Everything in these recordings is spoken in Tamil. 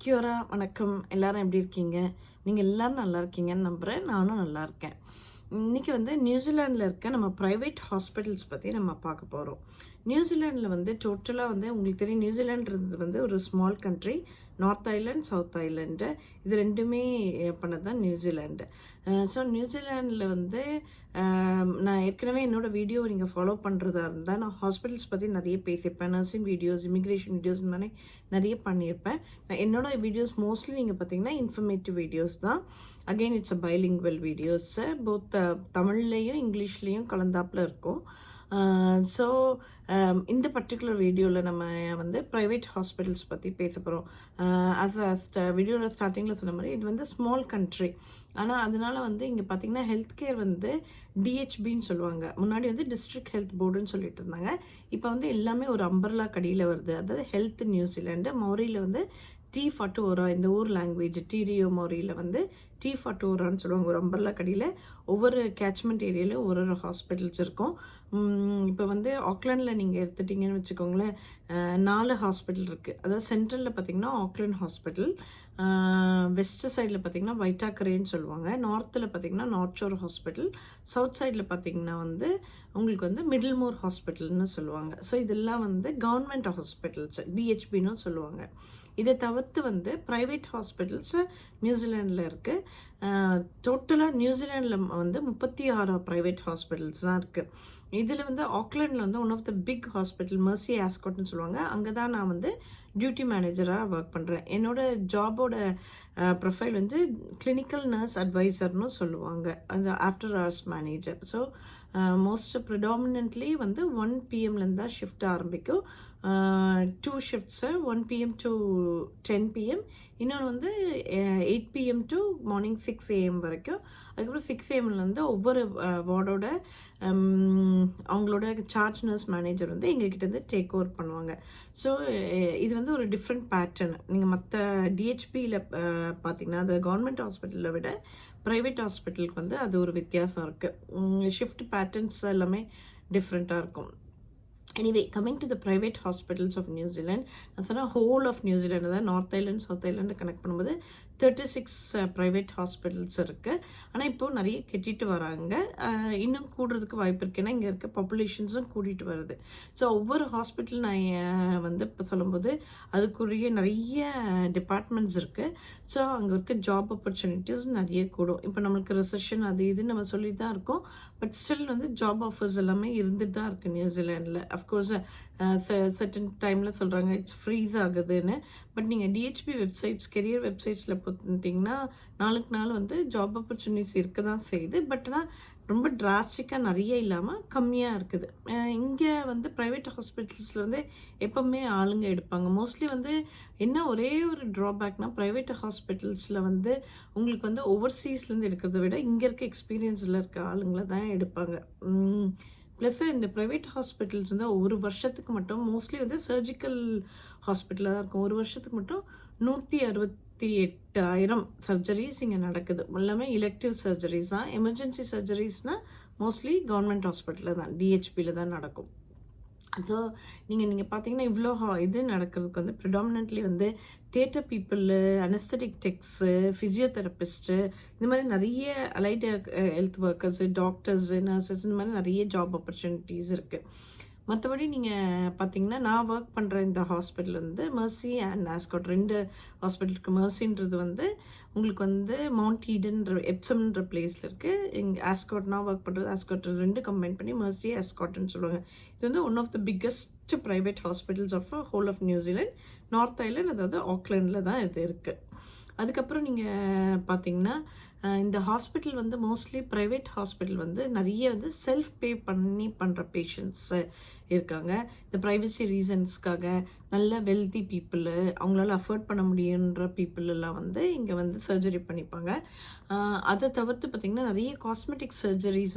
கியோரா வணக்கம். எல்லாரும் எப்படி இருக்கீங்க? நீங்கள் எல்லாரும் நல்லா இருக்கீங்கன்னு நம்புகிறேன். நானும் நல்லா இருக்கேன். இன்றைக்கி நியூசிலாண்டில் இருக்க நம்ம ப்ரைவேட் ஹாஸ்பிட்டல்ஸ் பற்றி நம்ம பார்க்க போகிறோம். நியூசிலாண்டில் டோட்டலாக உங்களுக்கு தெரியும், நியூசிலாண்டுன்றது ஒரு small country. North island, south island இது ரெண்டுமே பண்ணது தான் நியூசிலாண்டு. ஸோ நியூசிலாண்டில் நான் ஏற்கனவே என்னோடய வீடியோ நீங்கள் ஃபாலோ பண்ணுறதா இருந்தால் நான் ஹாஸ்பிட்டல்ஸ் பற்றி நிறைய பேசியிருப்பேன். நர்சிங் வீடியோஸ், இமிக்ரேஷன் வீடியோஸ் இந்த மாதிரி நிறைய பண்ணியிருப்பேன். என்னோடய வீடியோஸ் மோஸ்ட்லி நீங்கள் பார்த்தீங்கன்னா இன்ஃபர்மேட்டிவ் வீடியோஸ் தான். Again it's a bilingual videos, both தமிழ்லேயும் இங்கிலீஷ்லேயும் கலந்தாப்பில் இருக்கும். ஸோ இந்த பர்டிகுலர் வீடியோவில் நம்ம ப்ரைவேட் ஹாஸ்பிட்டல்ஸ் பற்றி பேச போகிறோம். வீடியோவில் ஸ்டார்டிங்கில் சொன்ன மாதிரி இது ஸ்மால் கண்ட்ரி. ஆனால் அதனால இங்கே பார்த்தீங்கன்னா ஹெல்த் கேர் டிஹெச்பின்னு சொல்லுவாங்க. முன்னாடி டிஸ்ட்ரிக்ட் ஹெல்த் போர்டுன்னு சொல்லிட்டு இருந்தாங்க. இப்போ எல்லாமே ஒரு அம்பர்லா கடியில் வருது. அதாவது ஹெல்த் நியூசிலாண்டு. மௌரியில் டி ஃபட்டோரா, இந்த ஊர் லாங்குவேஜ் டீரியோ மௌரியில் டி ஃபட்டோரான்னு சொல்லுவாங்க. ஒரு அம்பர்லா கடியில் ஒவ்வொரு கேட்ச்மெண்ட் ஏரியாலையும் ஒரு ஒரு ஹாஸ்பிட்டல்ஸ் இருக்கும். இப்போ ஆக்லாண்டில் நீங்கள் எடுத்துட்டிங்கன்னு வச்சுக்கோங்களேன், 4 ஹாஸ்பிட்டல் இருக்குது. அதாவது சென்ட்ரலில் பார்த்தீங்கன்னா ஆக்லாண்ட் ஹாஸ்பிட்டல், வெஸ்ட் சைடில் பார்த்தீங்கன்னா வைட்டாக்கரேன்னு சொல்லுவாங்க, நார்த்தில் பார்த்தீங்கன்னா நார்த் ஷோர் ஹாஸ்பிட்டல், சவுத் சைடில் பார்த்தீங்கன்னா உங்களுக்கு மிடில்மோர் ஹாஸ்பிட்டல்னு சொல்லுவாங்க. ஸோ இதெல்லாம் கவர்மெண்ட் ஹாஸ்பிட்டல்ஸ், டிஹெச்பின்னு சொல்லுவாங்க. இதை தவிர்த்து ப்ரைவேட் ஹாஸ்பிட்டல்ஸ் நியூசிலாண்டில் இருக்குது. டோட்டலாக நியூசிலாண்டில் 36 ப்ரைவேட் ஹாஸ்பிட்டல்ஸ் தான் இருக்குது. இதில் ஆக்லாண்டில் one of the big hospital Mercy ஆஸ்காட்னு சொல்லுவாங்க. அங்கே தான் நான் டியூட்டி மேனேஜராக ஒர்க் பண்ணுறேன். என்னோடய ஜாபோட ப்ரொஃபைல் கிளினிக்கல் நர்ஸ் அட்வைசர்னு சொல்லுவாங்க, அந்த after hours manager. So most predominantly 1 PM தான் ஷிஃப்ட் ஆரம்பிக்கும். 2 ஷிஃப்ட்ஸு, 1 PM to 10 PM, இன்னொன்று 8 PM to மார்னிங் 6 AM வரைக்கும். அதுக்கப்புறம் 6 AM ஒவ்வொரு வார்டோட அவங்களோட சார்ஜ் நர்ஸ் மேனேஜர் எங்ககிட்ட டேக் ஓவர் பண்ணுவாங்க. ஸோ இது ஒரு டிஃப்ரெண்ட் பேட்டர்ன். நீங்கள் மற்ற டிஹெச்பியில் பார்த்தீங்கன்னா, அது கவர்மெண்ட் ஹாஸ்பிட்டலில் விட ப்ரைவேட் ஹாஸ்பிட்டலுக்கு அது ஒரு வித்தியாசம் இருக்குது. ஷிஃப்ட் பேட்டர்ன்ஸ் எல்லாமே டிஃப்ரெண்ட்டாக இருக்கும். Anyway, coming to the private hospitals of New Zealand, நான் சொன்னால் ஹோல் ஆஃப் நியூசிலாண்டு தான். North island, south island connect பண்ணும்போது 36 ப்ரைவேட் ஹாஸ்பிட்டல்ஸ் இருக்குது. ஆனால் இப்போது நிறைய கட்டிட்டு வராங்க. இன்னும் கூடுறதுக்கு வாய்ப்பு இருக்குது. ஏன்னா இங்கே இருக்க பாப்புலேஷன்ஸும் கூட்டிகிட்டு வருது. ஸோ ஒவ்வொரு ஹாஸ்பிட்டல் நான் இப்போ சொல்லும்போது அதுக்குரிய நிறைய டிபார்ட்மெண்ட்ஸ் இருக்குது. ஸோ அங்கே இருக்க ஜாப் ஆப்பர்ச்சுனிட்டிஸ் நிறைய கூடும். இப்போ நம்மளுக்கு ரிசெஷன் அது இதுன்னு நம்ம சொல்லி தான் இருக்கோம். பட் ஸ்டில் ஜாப் ஆஃபர்ஸ் எல்லாமே இருந்துட்டு தான் இருக்குது நியூசிலாண்டில். அஃப்கோர்ஸ் சர்டன் டைமில் சொல்கிறாங்க இட்ஸ் ஃப்ரீஸ் ஆகுதுன்னு. பட் நீங்கள் டிஹெச்பி வெப்சைட்ஸ், கெரியர் வெப்சைட்ஸில் போட்டிங்கன்னா நாளுக்கு நாள் ஜாப் ஆப்பர்ச்சுனிட்டிஸ் இருக்க தான் செய்யுது. பட் ஆனால் ரொம்ப டிராஸ்டிக்காக நிறைய இல்லாமல் கம்மியாக இருக்குது. இங்கே ப்ரைவேட் ஹாஸ்பிட்டல்ஸில் எப்போவுமே ஆளுங்க எடுப்பாங்க. மோஸ்ட்லி என்ன ஒரே ஒரு ட்ராபேக்னால், ப்ரைவேட் ஹாஸ்பிட்டல்ஸில் உங்களுக்கு ஓவர்சீஸ்லேருந்து எடுக்கிறத விட இங்கே இருக்க எக்ஸ்பீரியன்ஸில் இருக்க ஆளுங்களை தான் எடுப்பாங்க. ப்ளஸ் இந்த ப்ரைவேட் ஹாஸ்பிட்டல்ஸ் ஒரு வருஷத்துக்கு மட்டும் மோஸ்ட்லி சர்ஜிக்கல் ஹாஸ்பிட்டலாக தான் இருக்கும். ஒரு வருஷத்துக்கு மட்டும் 168,000 சர்ஜரிஸ் இங்கே நடக்குது. எல்லாமே எலெக்டிவ் சர்ஜரிஸ் தான். எமர்ஜென்சி சர்ஜரிஸ்னால் மோஸ்ட்லி கவர்மெண்ட் ஹாஸ்பிட்டலில் தான், டிஹெச்பியில் தான் நடக்கும். ஸோ நீங்கள் பார்த்தீங்கன்னா இவ்வளோ இது நடக்கிறதுக்கு predominantly theatre people, anaesthetic techs, physiotherapist, இந்த மாதிரி நிறைய allied health workers, doctors, nurses, இந்த மாதிரி நிறைய ஜாப் ஆப்பர்ச்சுனிட்டிஸ் இருக்குது. மற்றபடி நீங்கள் பார்த்தீங்கன்னா நான் ஒர்க் பண்ணுற இந்த ஹாஸ்பிட்டல் மெர்சி அண்ட் ஆஸ்காட் 2 ஹாஸ்பிட்டலுக்கு. மெர்சின்றது உங்களுக்கு மவுண்ட் ஈடன்ற எப்சம்ன்ற பிளேஸில் இருக்குது. இங்கே ஆஸ்காட், நான் ஒர்க் பண்ணுறது ஆஸ்காட், 2 கம்பைன் பண்ணி மெர்சி ஆஸ்காட்னு சொல்லுவாங்க. இது one of the biggest private hospitals of whole of New Zealand. North island, அதாவது ஆக்லாண்டில் தான் இது இருக்குது. அதுக்கப்புறம் நீங்கள் பார்த்தீங்கன்னா இந்த ஹாஸ்பிட்டல் மோஸ்ட்லி ப்ரைவேட் ஹாஸ்பிட்டல் நிறைய செல்ஃப் பே பண்ணி பண்ணுற பேஷண்ட்ஸு இருக்காங்க. இந்த ப்ரைவசி ரீசன்ஸ்க்காக நல்ல வெல்தி பீப்புளு, அவங்களால அஃபோர்ட் பண்ண முடியுன்ற பீப்புள் எல்லாம் இங்கே சர்ஜரி பண்ணிப்பாங்க. அதை தவிர்த்து பார்த்திங்கன்னா நிறைய காஸ்மெட்டிக் சர்ஜரிஸ்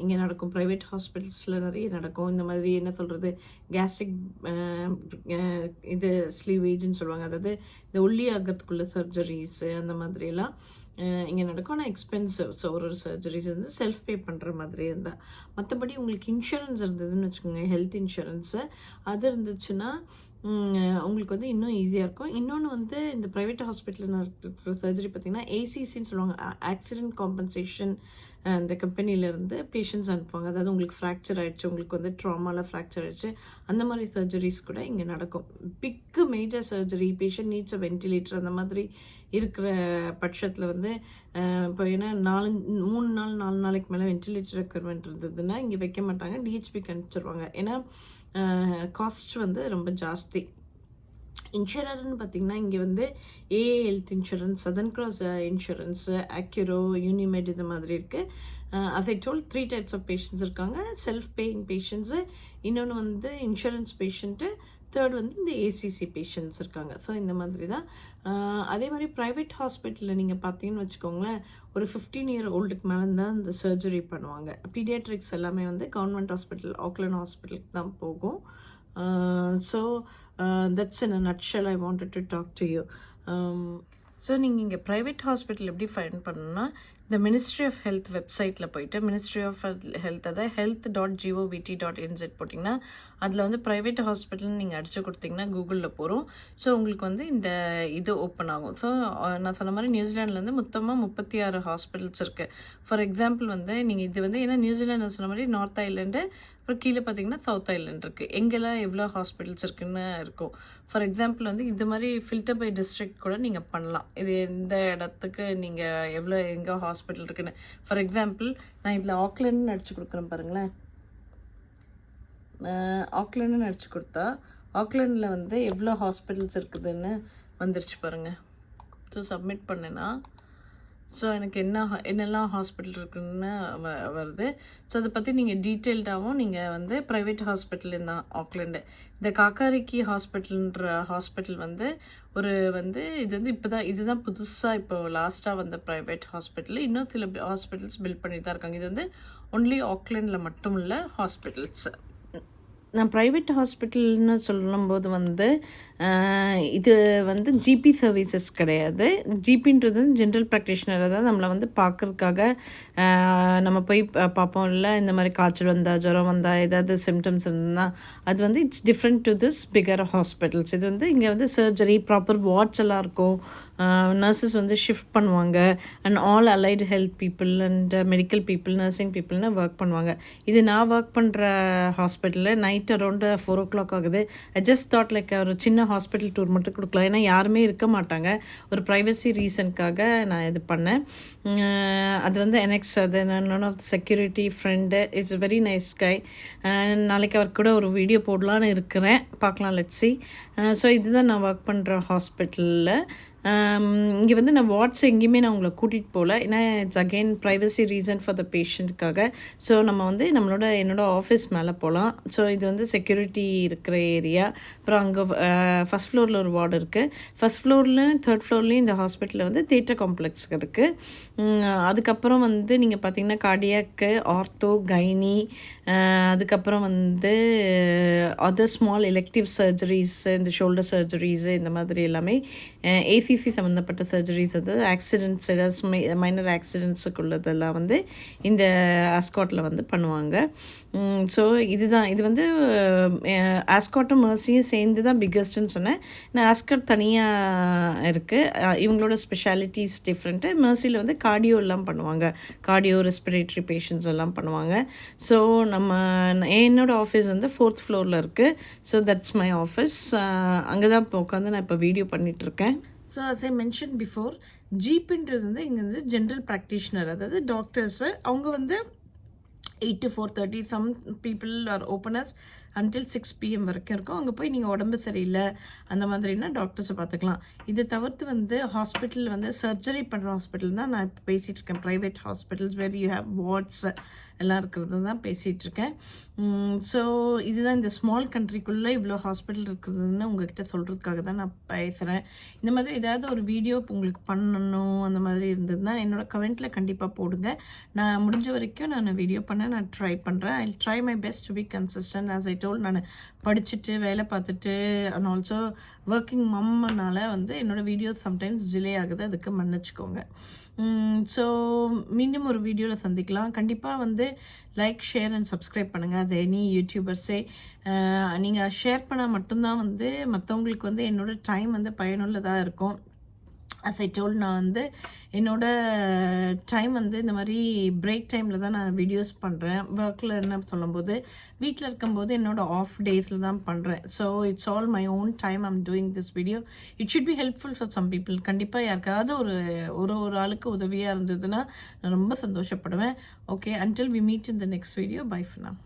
இங்கே நடக்கும். ப்ரைவேட் ஹாஸ்பிட்டல்ஸில் நிறைய நடக்கும். இந்த மாதிரி என்ன சொல்கிறது, கேஸ்ட்ரிக் இது ஸ்லீவேஜ்னு சொல்லுவாங்க, அதாவது இந்த ஒல்லி ஆகிறதுக்குள்ள சர்ஜரிஸு, அந்த மாதிரிலாம் இங்கே நடக்கும். ஆனால் எக்ஸ்பென்சிவ். ஸோ ஒரு சர்ஜரிஸ் வந்து செல்ஃப் பே பண்ணுற மாதிரி இருந்தால். மற்றபடி உங்களுக்கு இன்சூரன்ஸ் இருந்ததுன்னு வச்சுக்கோங்க, ஹெல்த் இன்சூரன்ஸு அது இருந்துச்சுன்னா உங்களுக்கு வந்து இன்னும் ஈஸியாக இருக்கும். இன்னொன்று வந்து இந்த ப்ரைவேட் ஹாஸ்பிட்டலில் நடக்கிற சர்ஜரி பார்த்திங்கன்னா ஏசிசின்னு சொல்லுவாங்க, ஆக்சிடென்ட் காம்பன்சேஷன். அந்த கம்பெனிலேருந்து பேஷண்ட்ஸ் அனுப்புவாங்க. அதாவது உங்களுக்கு ஃப்ராக்சர் ஆகிடுச்சு, உங்களுக்கு வந்து ட்ராமாவில் ஃப்ராக்சர் ஆகிடுச்சு, அந்த மாதிரி சர்ஜரிஸ் கூட இங்கே நடக்கும். பிக்கு major surgery, patient needs a ventilator அந்த மாதிரி இருக்கிற பட்சத்தில் வந்து இப்போ ஏன்னா 3 நாள் 4 நாளைக்கு மேலே வென்டிலேட்டர் ரெக்யர்மெண்ட் இருந்ததுன்னா இங்கே வைக்க மாட்டாங்க, டிஹெச்பிக்கு அனுப்பிச்சிருவாங்க. ஏன்னா காஸ்ட் வந்து ரொம்ப ஜாஸ்தி. இன்சூரர்னு பார்த்திங்கன்னா இங்கே வந்து AA health insurance, Southern Cross insurance, Accuro, Unimed இந்த மாதிரி இருக்குது. As I told 3 types of patients இருக்காங்க. செல்ஃப் பேயிங் பேஷண்ட்ஸு, இன்னொன்று வந்து இன்சூரன்ஸ் பேஷண்ட்டு, தேர்ட் வந்து இந்த ஏசிசி பேஷண்ட்ஸ் இருக்காங்க. ஸோ இந்த மாதிரி தான். அதே மாதிரி ப்ரைவேட் ஹாஸ்பிட்டலில் நீங்கள் பார்த்தீங்கன்னு வச்சுக்கோங்களேன், ஒரு 15 இயர் ஓல்டுக்கு மேலே தான் இந்த சர்ஜரி பண்ணுவாங்க. பீடியாட்ரிக்ஸ் எல்லாமே வந்து கவர்மெண்ட் ஹாஸ்பிட்டல், ஆக்லாண்ட் ஹாஸ்பிட்டலுக்கு தான் போகும். So that's in a nutshell I wanted to talk to you. So நீங்கள் இங்கே ப்ரைவேட் ஹாஸ்பிட்டல் எப்படி ஃபைண்ட் பண்ணணும்னா, இந்த மினிஸ்ட்ரி ஆஃப் ஹெல்த் வெப்சைட்டில் போயிட்டு மினிஸ்ட்ரி ஆஃப் ஹெல்த், அதாவது health.gov.nz போட்டிங்கன்னா அதில் வந்து ப்ரைவேட் ஹாஸ்பிட்டல்னு நீங்கள் அடித்து கொடுத்தீங்கன்னா கூகுளில் போகிறோம். ஸோ உங்களுக்கு வந்து இந்த இது ஓப்பன் ஆகும். ஸோ நான் சொன்ன மாதிரி நியூசிலாண்டில் வந்து மொத்தமாக 36 ஹாஸ்பிட்டல்ஸ் இருக்குது. ஃபார் எக்ஸாம்பிள் வந்து நீங்கள் இது வந்து ஏன்னா நியூசிலாண்டு சொன்ன மாதிரி நார்த் ஐலாண்டு, அப்புறம் கீழே பார்த்தீங்கன்னா சவுத் ஐலாண்ட் இருக்குது. எங்கெல்லாம் எவ்வளோ ஹாஸ்பிட்டல்ஸ் இருக்குன்னு இருக்கும். ஃபார் எக்ஸாம்பிள் வந்து இது மாதிரி ஃபில்டர் பை டிஸ்ட்ரிக்ட் கூட நீங்கள் பண்ணலாம். இது எந்த இடத்துக்கு நீங்கள் எவ்வளோ எங்கே ஹாஸ்பிட்டல் இருக்குன்னு. ஃபார் எக்ஸாம்பிள் நான் இதில் ஆக்லாண்டுன்னு அடிச்சு கொடுக்குறேன் பாருங்களேன். ஆக்லாண்டுன்னு அடிச்சு கொடுத்தா ஆக்லாண்டில் வந்து எவ்வளோ ஹாஸ்பிட்டல்ஸ் இருக்குதுன்னு வந்துருச்சு பாருங்கள். ஸோ சப்மிட் பண்ணேன்னா ஸோ எனக்கு என்னெல்லாம் ஹாஸ்பிட்டல் இருக்குதுன்னு வருது. ஸோ அதை பற்றி நீங்கள் டீட்டெயில்டாகவும் நீங்கள் வந்து ப்ரைவேட் ஹாஸ்பிட்டல் தான் ஆக்லாண்டு. இந்த காக்காரிக்கி ஹாஸ்பிட்டல்ன்ற ஹாஸ்பிட்டல் வந்து இது வந்து இதுதான் புதுசாக இப்போ லாஸ்ட்டாக வந்த ப்ரைவேட் ஹாஸ்பிட்டல். இன்னும் சில ஹாஸ்பிட்டல்ஸ் பில்ட் பண்ணிட்டு தான் இருக்காங்க. இது வந்து ஒன்லி ஆக்லாண்டில் மட்டும் உள்ள ஹாஸ்பிட்டல்ஸ். நான் ப்ரைவேட் ஹாஸ்பிட்டல்னு சொல்லும்போது வந்து இது வந்து ஜிபி சர்வீசஸ் கிடையாது. ஜிபின்றது ஜென்ரல் ப்ராக்டிஷனர், அதாவது நம்மளை வந்து பார்க்குறதுக்காக நம்ம போய் பார்ப்போம். இல்லை இந்த மாதிரி காய்ச்சல் வந்தால், ஜுரம் வந்தால், ஏதாவது சிம்டம்ஸ் இருந்தால் அது வந்து it's different to this bigger hospitals. இது வந்து இங்கே வந்து சர்ஜரி, ப்ராப்பர் வார்ட்ஸ் எல்லாம் இருக்கும். நர்சஸ் வந்து ஷிஃப்ட் பண்ணுவாங்க. And all allied health people and medical people, nursing பீப்புள்னு ஒர்க் பண்ணுவாங்க. இது நான் ஒர்க் பண்ணுற ஹாஸ்பிட்டலில் நைட் அரௌண்டு 4 o'clock ஆகுது. ஐ ஜஸ்ட் தாட் லைக் ஒரு சின்ன ஹாஸ்பிட்டல் டூர் மட்டும் கொடுக்கலாம். ஏன்னா யாருமே இருக்க மாட்டாங்க. ஒரு ப்ரைவசி ரீசனுக்காக நான் இது பண்ணேன். அது வந்து என்எக்ஸ், அது one of the security friend, it's very nice guy. நாளைக்கு அவர் கூட ஒரு வீடியோ போடலான்னு இருக்கிறேன், பார்க்கலாம், லெட்ஸ் சி. ஸோ இதுதான் நான் ஒர்க் பண்ணுற ஹாஸ்பிட்டலில். இங்கே வந்து நான் வார்ட்ஸ் எங்கேயுமே நான் உங்களை கூட்டிகிட்டு போகல. ஏன்னா it's again privacy reason for the பேஷண்ட்டுக்காக. ஸோ நம்ம வந்து என்னோடய ஆஃபீஸ் மேலே போகலாம். ஸோ இது வந்து செக்யூரிட்டி இருக்கிற ஏரியா. அப்புறம் அங்கே ஃபஸ்ட் ஃப்ளோரில் ஒரு வார்டு இருக்குது. ஃபஸ்ட் ஃப்ளோரில், தேர்ட் ஃப்ளோர்லேயும் இந்த ஹாஸ்பிட்டலில் வந்து தியேட்டர் காம்ப்ளெக்ஸ் இருக்குது. அதுக்கப்புறம் வந்து நீங்கள் பார்த்தீங்கன்னா கார்டியாக்கு, ஆர்த்தோ, கைனி, அதுக்கப்புறம் வந்து அதர் ஸ்மால் எலெக்டிவ் சர்ஜரிஸ், இந்த ஷோல்டர் சர்ஜரிஸு, இந்த மாதிரி எல்லாமே ஏசிசி சம்மந்தப்பட்ட சர்ஜரிஸ், அதாவது ஆக்சிடென்ட்ஸ், ஏதாவது மைனர் ஆக்சிடென்ட்ஸுக்கு உள்ளதெல்லாம் வந்து இந்த ஆஸ்காட்டில் வந்து பண்ணுவாங்க. ஸோ இது வந்து ஆஸ்காட்டும் மர்சியும் சேர்ந்து தான் பிக்கஸ்ட்டுன்னு சொன்னேன். நான் ஆஸ்காட் தனியாக இருக்குது. இவங்களோட ஸ்பெஷாலிட்டிஸ் டிஃப்ரெண்ட்டு. மர்சியில் வந்து கார்டியோ எல்லாம் பண்ணுவாங்க. கார்டியோ, ரெஸ்பிரேட்டரி பேஷண்ட்ஸ் எல்லாம் பண்ணுவாங்க. ஸோ என்னோடய ஆஃபீஸ் வந்து 4th ஃப்ளோரில் இருக்குது. So that's my office. அங்கே தான் இப்போ உட்காந்து நான் இப்போ வீடியோ பண்ணிகிட்ருக்கேன். So as I mentioned before, ஜிபின்றது வந்து இங்கே வந்து ஜென்ரல் ப்ராக்டிஷனர், அதாவது டாக்டர்ஸு. அவங்க வந்து 8 to 4:30, some people are openers until 6 PM வரைக்கும் இருக்கும். அங்கே போய் நீங்கள் உடம்பு சரியில்லை அந்த மாதிரினா டாக்டர்ஸை பார்த்துக்கலாம். இதை தவிர்த்து வந்து ஹாஸ்பிட்டல் வந்து சர்ஜரி பண்ணுற ஹாஸ்பிட்டல் தான் நான் இப்போ பேசிகிட்டு இருக்கேன். Private hospitals where you have wards எல்லாம் இருக்கிறது தான் பேசிகிட்ருக்கேன். ஸோ இதுதான் இந்த ஸ்மால் கண்ட்ரிக்குள்ளே இவ்வளோ ஹாஸ்பிட்டல் இருக்கிறதுன்னு உங்கள்கிட்ட சொல்கிறதுக்காக தான் நான் பேசுகிறேன். இந்த மாதிரி ஏதாவது ஒரு வீடியோ உங்களுக்கு பண்ணணும் அந்த மாதிரி இருந்ததுன்னா என்னோடய கமெண்ட்டில் கண்டிப்பாக போடுங்க. நான் முடிஞ்ச வரைக்கும் நான் வீடியோ பண்ண நான் ட்ரை பண்ணுறேன். I try my best to be consistent. As I told நான் படிச்சுட்டு வேலை பார்த்துட்டு அண்ட் ஆல்சோ ஒர்க்கிங் மம்மனால வந்து என்னோடய வீடியோஸ் சம்டைம்ஸ் டிலே ஆகுது, அதுக்கு மன்னிச்சுக்கோங்க. ஸோ மீண்டும் ஒரு வீடியோவில் சந்திக்கலாம். கண்டிப்பாக வந்து லைக், ஷேர் அண்ட் சப்ஸ்கிரைப் பண்ணுங்கள். அது எனி யூடியூபர்ஸே நீங்கள் ஷேர் பண்ணால் மட்டும்தான் வந்து மற்றவங்களுக்கு வந்து என்னோடய டைம் வந்து பயனுள்ளதாக இருக்கும். அஸ் ஐ டோல்ட், நான் வந்து என்னோடய டைம் வந்து இந்த மாதிரி பிரேக் டைமில் தான் நான் வீடியோஸ் பண்ணுறேன். ஒர்க்கில் என்ன சொல்லும்போது வீட்டில் இருக்கும்போது என்னோடய ஆஃப் டேஸில் தான் பண்ணுறேன். So it's all my own time I'm doing this video. It should be helpful for some people. கண்டிப்பாக யாருக்காவது ஒரு ஆளுக்கு உதவியாக இருந்ததுன்னா நான் ரொம்ப சந்தோஷப்படுவேன். Okay, until we meet in the next video. Bye for now.